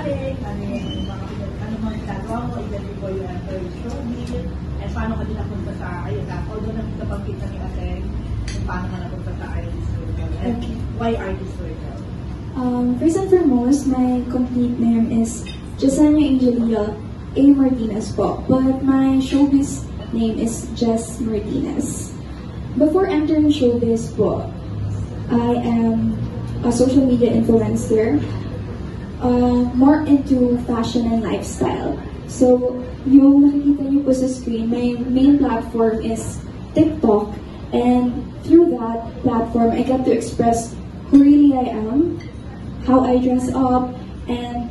ate, ano mga ginagawa mo, even before you enter the showbiz, and paano ka din napunta sa, ayun na, although nakita ni ate, kung paano ka napunta sa Artist Circle, and why Artist Circle? First and foremost, my complete name is Jesenia Angelia A. Martinez po, but my showbiz name is Jess Martinez. Before entering showbiz po, I am a social media influencer, more into fashion and lifestyle. So, yung nakikita niyo po sa screen, my main platform is TikTok, and through that platform, I get to express who really I am, how I dress up, and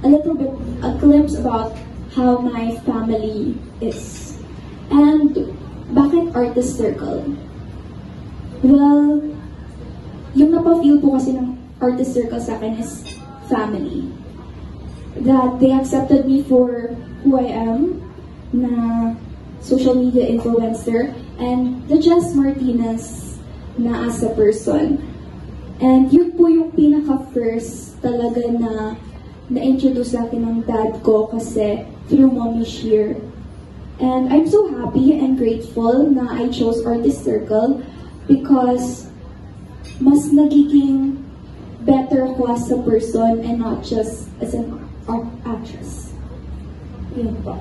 a little bit, a glimpse about how my family is. And bakit Artist Circle? Well, yung napafeel po kasi ng Artist Circle sa akin is family. That they accepted me for who I am, na social media influencer, and the Jess Martinez na as a person. And yun po yung pinaka-first talaga na na-introduce sa akin ng dad ko kasi through Mommy Sheer. And I'm so happy and grateful na I chose Artist Circle because mas nagiging better ko as a person and not just as an actress. Yun po.